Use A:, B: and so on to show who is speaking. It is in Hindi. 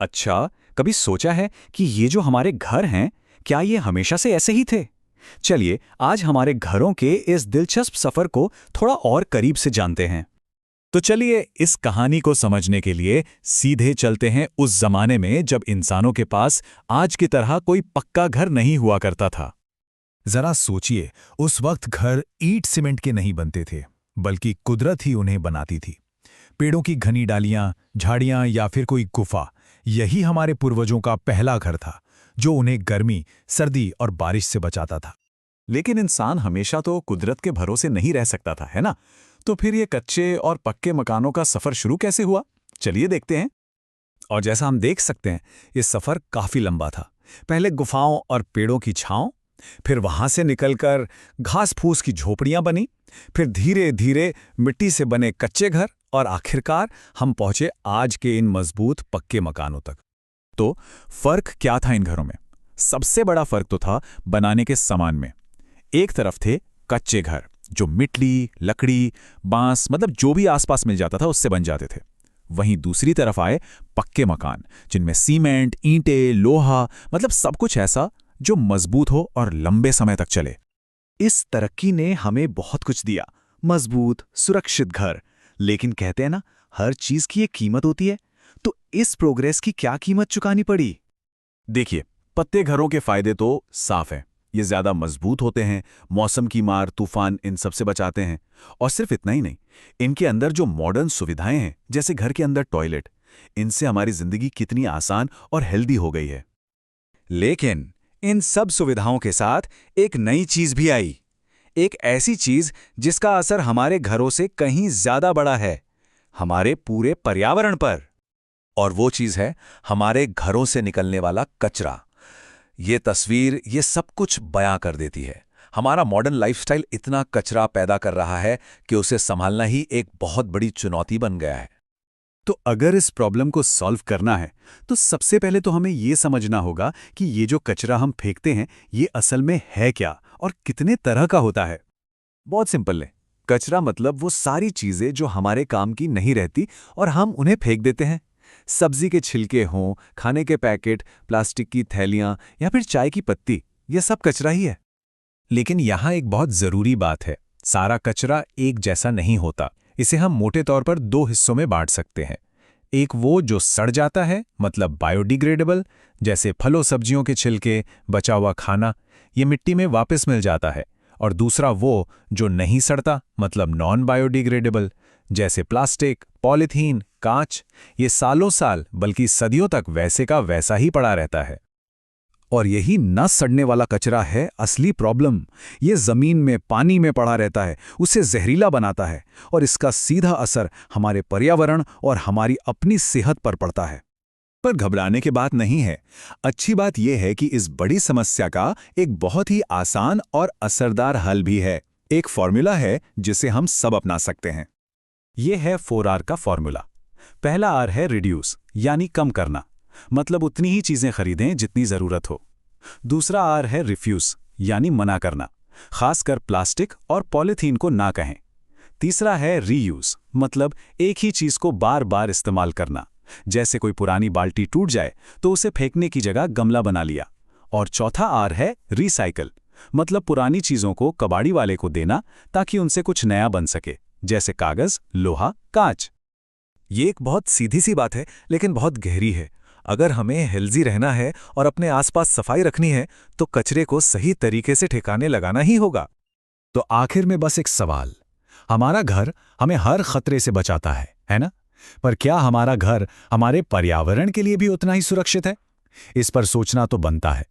A: अच्छा, कभी सोचा है कि ये जो हमारे घर हैं, क्या ये हमेशा से ऐसे ही थे? चलिए, आज हमारे घरों के इस दिलचस्प सफर को थोड़ा और करीब से जानते हैं। तो चलिए, इस कहानी को समझने के लिए सीधे चलते हैं उस जमाने में जब इंसानों के पास आज की तरह कोई पक्का घर नहीं हुआ करता था।
B: जरा सोचिए, उस वक्त घर ईंट सीमेंट के नहीं बनते थे, बल्कि कुदरत ही उन्हें बनाती थी। पेड़ों की घनी डालियां, झाड़ियां या फिर कोई गुफा, यही हमारे पूर्वजों का पहला घर था, जो उन्हें गर्मी, सर्दी और बारिश से बचाता था।
A: लेकिन इंसान हमेशा तो कुदरत के भरोसे नहीं रह सकता था, है ना? तो फिर ये कच्चे और पक्के मकानों का सफर शुरू कैसे हुआ? चलिए देखते हैं। और जैसा हम देख सकते हैं, ये सफर काफी लंबा था। पहले गुफाओं और पेड़ों की छांव, फिर वहां से निकलकर घास फूस की झोपड़ियां बनी, फिर धीरे धीरे मिट्टी से बने कच्चे घर, और आखिरकार हम पहुंचे आज के इन मजबूत पक्के मकानों तक। तो फर्क क्या था इन घरों में? सबसे बड़ा फर्क तो था बनाने के सामान में। एक तरफ थे कच्चे घर, जो मिट्टी, लकड़ी, बांस, मतलब जो भी आसपास मिल जाता था उससे बन जाते थे। वहीं दूसरी तरफ आए पक्के मकान, जिनमें सीमेंट, ईंटें, लोहा, मतलब सब कुछ ऐसा जो मजबूत हो और लंबे समय तक चले। इस तरक्की ने हमें बहुत कुछ दिया, मजबूत, सुरक्षित घर। लेकिन कहते हैं ना, हर चीज की एक कीमत होती है। तो इस प्रोग्रेस की क्या कीमत चुकानी पड़ी? देखिए, पत्ते घरों के फायदे तो साफ हैं। ये ज्यादा मजबूत होते हैं, मौसम की मार, तूफान, इन सब से बचाते हैं। और सिर्फ इतना ही नहीं, इनके अंदर जो मॉडर्न सुविधाएं हैं, जैसे घर के अंदर टॉयलेट, इनसे हमारी जिंदगी कितनी आसान और हेल्दी हो गई है। लेकिन इन सब सुविधाओं के साथ एक नई चीज भी आई। एक ऐसी चीज जिसका असर हमारे घरों से कहीं ज्यादा बड़ा है, हमारे पूरे पर्यावरण पर। और वो चीज है हमारे घरों से निकलने वाला कचरा। ये तस्वीर ये सब कुछ बयां कर देती है। हमारा मॉडर्न लाइफस्टाइल इतना कचरा पैदा कर रहा है कि उसे संभालना ही एक बहुत बड़ी चुनौती बन गया है। तो अगर इस प्रॉब्लम को सॉल्व करना है, तो सबसे पहले तो हमें ये समझना होगा कि ये जो कचरा हम फेंकते हैं, ये असल में है क्या और कितने तरह का होता है। बहुत सिंपल है। कचरा मतलब वो सारी चीजें जो हमारे काम की नहीं रहती और हम उन्हें फेंक देते हैं। सब्जी के छिलके हों, खाने के पैकेट, प्लास्टिक की थैलियां या फिर चाय की पत्ती, ये सब कचरा ही है। लेकिन यहाँ एक बहुत जरूरी बात है, सारा कचरा एक जैसा नहीं होता। इसे हम मोटे तौर पर दो हिस्सों में बांट सकते हैं। एक वो जो सड़ जाता है, मतलब बायोडिग्रेडेबल, जैसे फलों सब्जियों के छिलके, बचा हुआ खाना, ये मिट्टी में वापस मिल जाता है। और दूसरा वो जो नहीं सड़ता, मतलब नॉन बायोडिग्रेडेबल, जैसे प्लास्टिक, पॉलीथीन, कांच, ये सालों साल बल्कि सदियों तक वैसे का वैसा ही पड़ा रहता है। और यही न सड़ने वाला कचरा है असली प्रॉब्लम। ये जमीन में, पानी में पड़ा रहता है, उसे जहरीला बनाता है, और इसका सीधा असर हमारे पर्यावरण और हमारी अपनी सेहत पर पड़ता है। पर घबराने की बात नहीं है। अच्छी बात यह है कि इस बड़ी समस्या का एक बहुत ही आसान और असरदार हल भी है। एक फॉर्मूला है जिसे हम सब अपना सकते हैं। यह है 4R का फॉर्मूला। पहला R है रिड्यूस, यानी कम करना, मतलब उतनी ही चीजें खरीदें जितनी जरूरत हो। दूसरा R है रिफ्यूज, यानी मना करना, खासकर प्लास्टिक और पॉलीथीन को ना कहें। तीसरा है रीयूज, मतलब एक ही चीज को बार बार इस्तेमाल करना, जैसे कोई पुरानी बाल्टी टूट जाए तो उसे फेंकने की जगह गमला बना लिया। और चौथा R है रिसाइकल, मतलब पुरानी चीजों को कबाड़ी वाले को देना ताकि उनसे कुछ नया बन सके, जैसे कागज, लोहा, कांच। ये एक बहुत सीधी सी बात है, लेकिन बहुत गहरी है। अगर हमें हेल्दी रहना है और अपने आसपास सफाई रखनी है, तो कचरे को सही तरीके से ठिकाने लगाना ही होगा। तो आखिर में बस एक सवाल, हमारा घर हमें हर खतरे से बचाता है ना? पर क्या हमारा घर हमारे पर्यावरण के लिए भी उतना ही सुरक्षित है? इस पर सोचना तो बनता है।